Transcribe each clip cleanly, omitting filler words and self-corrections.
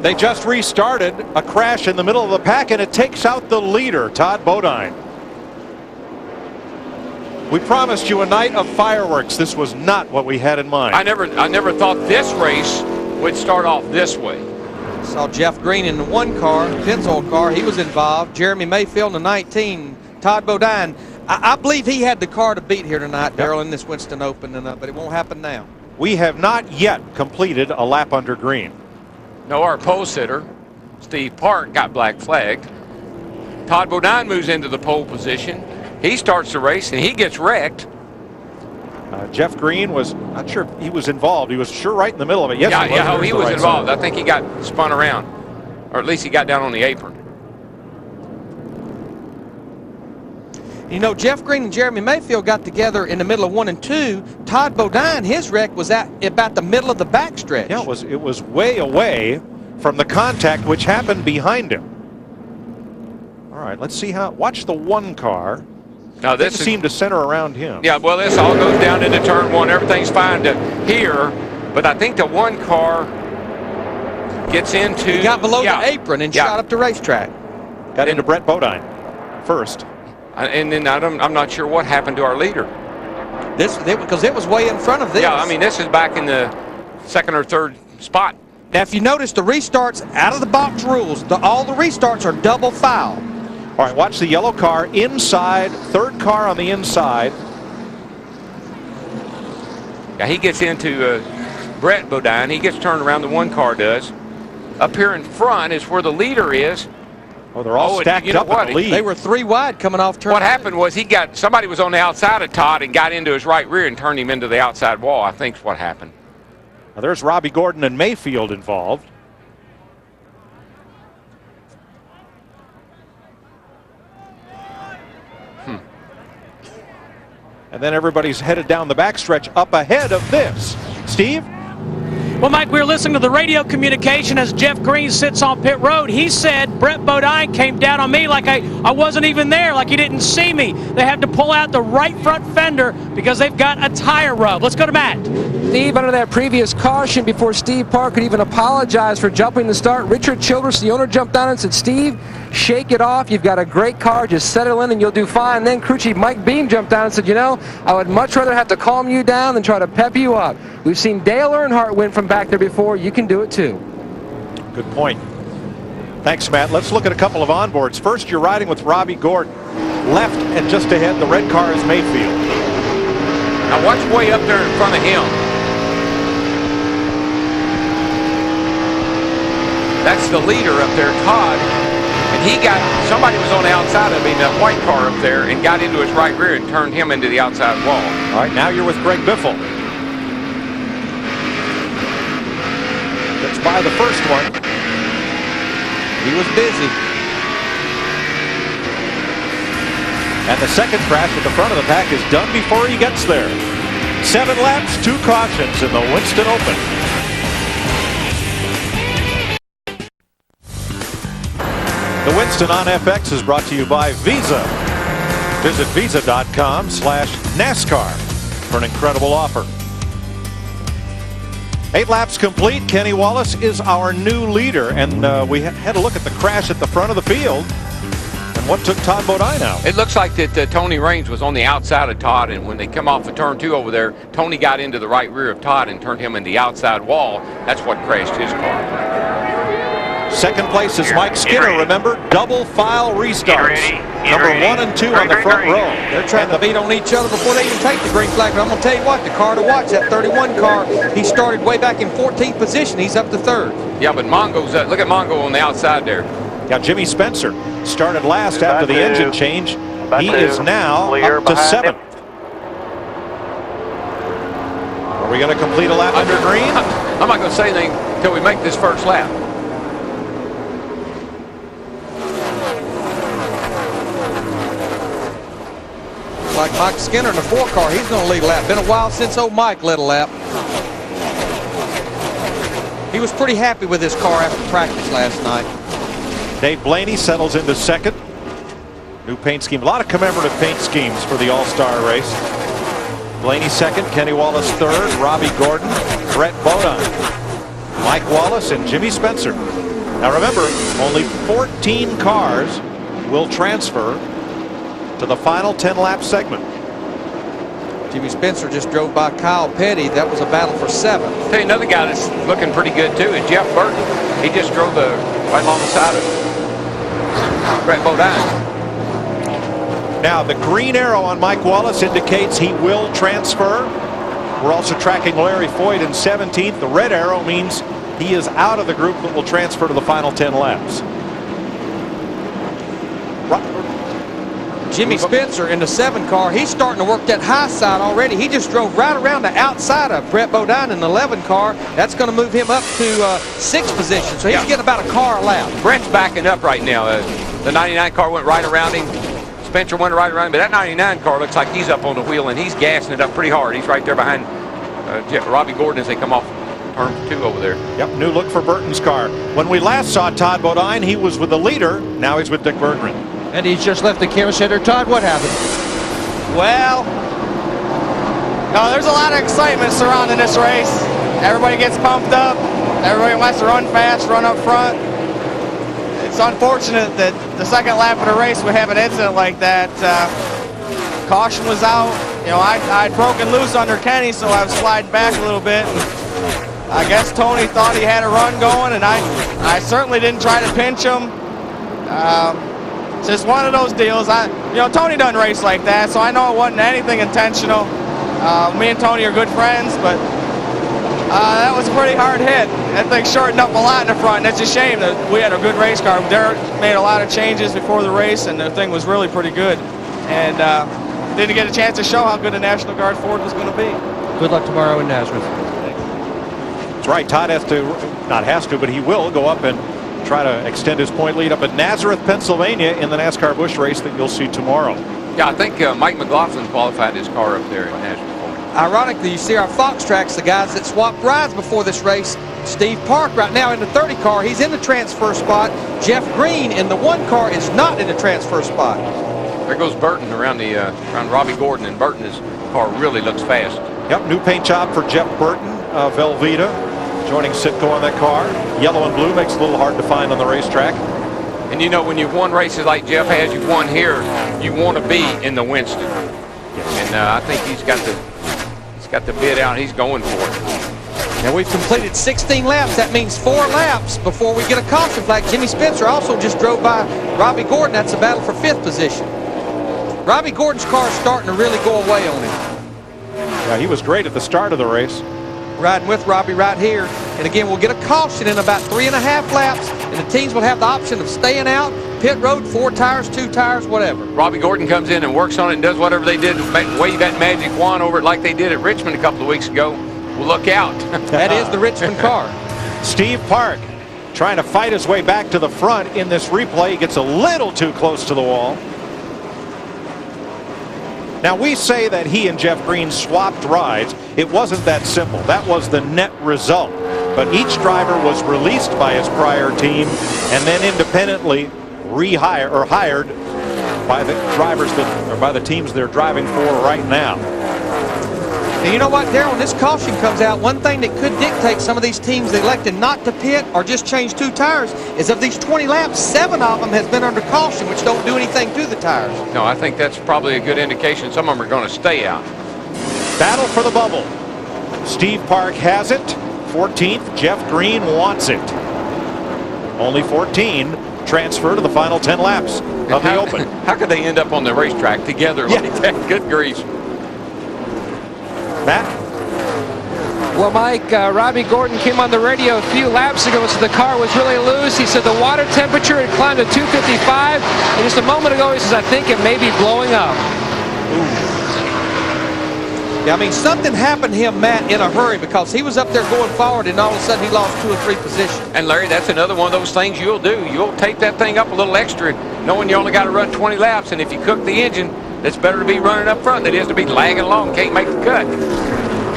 They just restarted a crash in the middle of the pack, and it takes out the leader, Todd Bodine. We promised you a night of fireworks. This was not what we had in mind. I never thought this race would start off this way. Saw Jeff Green in the 1 car, Pennzoil car. He was involved. Jeremy Mayfield in the 19. Todd Bodine. I believe he had the car to beat here tonight, Darrell, in this Winston Open, but it won't happen now. We have not yet completed a lap under green. No, our pole sitter, Steve Park, got black flagged. Todd Bodine moves into the pole position. He starts the race, and he gets wrecked. Jeff Green was not sure he was involved. He was sure right in the middle of it. Yes, he was involved. I think he got spun around, or at least he got down on the apron. You know, Jeff Green and Jeremy Mayfield got together in the middle of 1 and 2. Todd Bodine, his wreck was at about the middle of the backstretch. Yeah, it was way away from the contact which happened behind him. All right, let's see how. Watch the 1 car. Now this seemed to center around him. Yeah, well, this all goes down into turn 1. Everything's fine to here, but I think the 1 car gets into. He got below the apron and shot up the racetrack. Got into Brett Bodine first. And then I'm not sure what happened to our leader. Because it was way in front of this. Yeah, I mean, this is back in the 2nd or 3rd spot. Now, if you notice, the restarts out of the box rules, all the restarts are double foul. All right, watch the yellow car inside, 3rd car on the inside. Yeah, he gets into Brett Bodine. He gets turned around, the 1 car does. Up here in front is where the leader is. Oh, they're all stacked up in the lead. They were 3 wide coming off turn. What happened was somebody was on the outside of Todd and got into his right rear and turned him into the outside wall, I think is what happened. Now there's Robbie Gordon and Mayfield involved. And then everybody's headed down the backstretch up ahead of this. Steve? Well, Mike, we were listening to the radio communication as Jeff Green sits on pit road. He said Brett Bodine came down on me like I wasn't even there, like he didn't see me. They had to pull out the right front fender because they've got a tire rub. Let's go to Matt. Steve, under that previous caution, before Steve Park could even apologize for jumping the start, Richard Childress, the owner, jumped down and said, Steve, shake it off. You've got a great car. Just settle in and you'll do fine. Then crew chief Mike Beam jumped down and said, you know, I would much rather have to calm you down than try to pep you up. We've seen Dale Earnhardt win from back there before. You can do it too. Good point. Thanks, Matt. Let's look at a couple of onboards. First, you're riding with Robbie Gordon. Left and just ahead, the red car is Mayfield. Now watch way up there in front of him. That's the leader up there, Todd. And somebody was on the outside of him, that white car up there, and got into his right rear and turned him into the outside wall. All right, now you're with Greg Biffle. Gets by the first one. He was busy. And the second crash at the front of the pack is done before he gets there. 7 laps, 2 cautions in the Winston Open. The Winston on FX is brought to you by Visa. Visit visa.com/NASCAR for an incredible offer. 8 laps complete. Kenny Wallace is our new leader, and we had a look at the crash at the front of the field and what took Todd Bodine out. It looks like that Tony Raines was on the outside of Todd, and when they come off of turn 2 over there, Tony got into the right rear of Todd and turned him into the outside wall. That's what crashed his car. Second place is Mike Skinner. Remember, double file restarts. Number 1 and 2 on the front row. They're trying to beat on each other before they even take the green flag. But I'm going to tell you what, the car to watch, that 31 car, he started way back in 14th position. He's up to 3rd. Yeah, but Mongo's look at Mongo on the outside there. Yeah, Jimmy Spencer started last after the engine change. He is now up to 7th. Are we going to complete a lap under green? I'm not going to say anything until we make this first lap. Like Mike Skinner in the 4 car, he's going to lead a lap. Been a while since old Mike led a lap. He was pretty happy with his car after practice last night. Dave Blaney settles into 2nd. New paint scheme. A lot of commemorative paint schemes for the All-Star race. Blaney 2nd, Kenny Wallace 3rd, Robbie Gordon, Brett Bodine, Mike Wallace, and Jimmy Spencer. Now remember, only 14 cars will transfer to the final 10-lap segment. Jimmy Spencer just drove by Kyle Petty. That was a battle for 7th. Tell you another guy that's looking pretty good too is Jeff Burton. He just drove right along the side of Brett Bodine. Now the green arrow on Mike Wallace indicates he will transfer. We're also tracking Larry Foyt in 17th. The red arrow means he is out of the group but will transfer to the final 10 laps. Jimmy Spencer in the 7 car, he's starting to work that high side already. He just drove right around the outside of Brett Bodine in the 11 car. That's going to move him up to 6th position. So he's getting about a car a lap. Brett's backing up right now. The 99 car went right around him. Spencer went right around him, but that 99 car looks like he's up on the wheel and he's gassing it up pretty hard. He's right there behind Robbie Gordon as they come off turn 2 over there. Yep, new look for Burton's car. When we last saw Todd Bodine, he was with the leader. Now he's with Dick Berggren. And he's just left the camera center. Todd, what happened? Well, no, there's a lot of excitement surrounding this race. Everybody gets pumped up. Everybody wants to run fast, run up front. It's unfortunate that the second lap of the race we have an incident like that. Caution was out. You know, I'd broken loose under Kenny, so I was sliding back a little bit. I guess Tony thought he had a run going, and I certainly didn't try to pinch him. It's just one of those deals. Tony doesn't race like that, so I know it wasn't anything intentional. Me and Tony are good friends, but that was a pretty hard hit. That thing shortened up a lot in the front, and it's a shame that we had a good race car. Derek made a lot of changes before the race, and the thing was really pretty good. And didn't get a chance to show how good a National Guard Ford was going to be. Good luck tomorrow in Nazareth. That's right. Todd but he will go up and try to extend his point lead up at Nazareth, Pennsylvania in the NASCAR Busch race that you'll see tomorrow. Yeah, I think Mike McLaughlin qualified his car up there in Nashville. Ironically, you see our Fox tracks, the guys that swapped rides before this race. Steve Park right now in the 30 car, he's in the transfer spot. Jeff Green in the 1 car is not in the transfer spot. There goes Burton around Robbie Gordon, and Burton's car really looks fast. Yep, new paint job for Jeff Burton, Velveeta, joining Sitco on that car. Yellow and blue makes it a little hard to find on the racetrack. And you know, when you've won races like Jeff has, you've won here, you want to be in the Winston. Yes. And I think he's got the bid out. He's going for it. Now we've completed 16 laps. That means 4 laps before we get a caution flag. Jimmy Spencer also just drove by Robbie Gordon. That's a battle for 5th position. Robbie Gordon's car is starting to really go away on him. Yeah, he was great at the start of the race. Riding with Robbie right here. And again, we'll get a caution in about 3.5 laps, and the teams will have the option of staying out, pit road, 4 tires, 2 tires, whatever. Robbie Gordon comes in and works on it and does whatever they did, wave that magic wand over it like they did at Richmond a couple of weeks ago. Well, look out. That is the Richmond car. Steve Park trying to fight his way back to the front in this replay. He gets a little too close to the wall. Now, we say that he and Jeff Green swapped rides. It wasn't that simple. That was the net result. But each driver was released by his prior team and then independently hired by the drivers by the teams they're driving for right now. And you know what, Darrell, when this caution comes out, one thing that could dictate some of these teams electing not to pit or just change 2 tires is of these 20 laps, 7 of them has been under caution, which don't do anything to the tires. No, I think that's probably a good indication. Some of them are going to stay out. Battle for the bubble. Steve Park has it. 14th, Jeff Green wants it. Only 14 transfer to the final 10 laps of the Open. How could they end up on the racetrack together like that? Good grief. Matt? Well, Mike, Robbie Gordon came on the radio a few laps ago, so the car was really loose. He said the water temperature had climbed to 255, and just a moment ago he says, I think it may be blowing up. Ooh. Yeah, I mean, something happened to him, Matt, in a hurry, because he was up there going forward, and all of a sudden he lost 2 or 3 positions. And Larry, that's another one of those things you'll do. You'll take that thing up a little extra, knowing you only got to run 20 laps, and if you cook the engine, it's better to be running up front than it is to be lagging along, can't make the cut.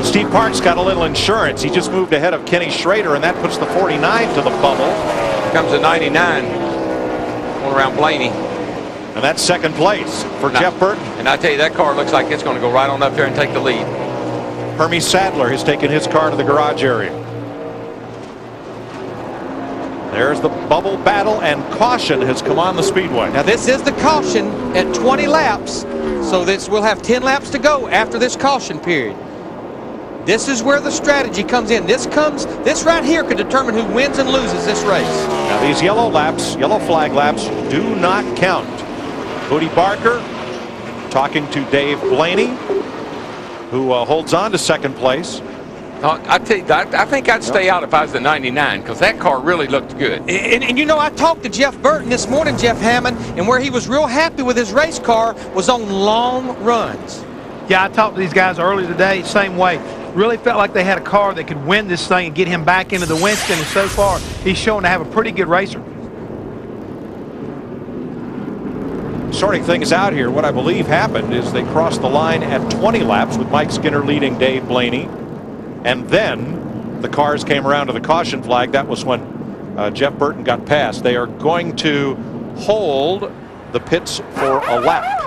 Steve Park's got a little insurance. He just moved ahead of Kenny Schrader, and that puts the 49 to the bubble. Comes the 99 going around Blaney. And that's 2nd place for Jeff Burton. And I tell you, that car looks like it's going to go right on up there and take the lead. Hermie Sadler has taken his car to the garage area. There's the bubble battle, and caution has come on the Speedway. Now this is the caution at 20 laps, so we'll have 10 laps to go after this caution period. This is where the strategy comes in. This right here could determine who wins and loses this race. Now these yellow flag laps, do not count. Cody Barker talking to Dave Blaney, who holds on to second place. I tell you, I think I'd stay out if I was the 99 because that car really looked good. And you know, I talked to Jeff Burton this morning, Jeff Hammond, and where he was real happy with his race car was on long runs. Yeah, I talked to these guys earlier today, same way. Really felt like they had a car that could win this thing and get him back into the Winston, and so far he's shown to have a pretty good racer. Sorting things out here, what I believe happened is they crossed the line at 20 laps with Mike Skinner leading Dave Blaney. And then the cars came around to the caution flag. That was when Jeff Burton got past. They are going to hold the pits for a lap.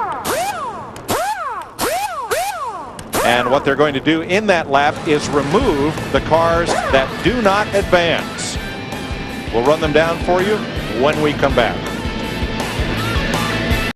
And what they're going to do in that lap is remove the cars that do not advance. We'll run them down for you when we come back.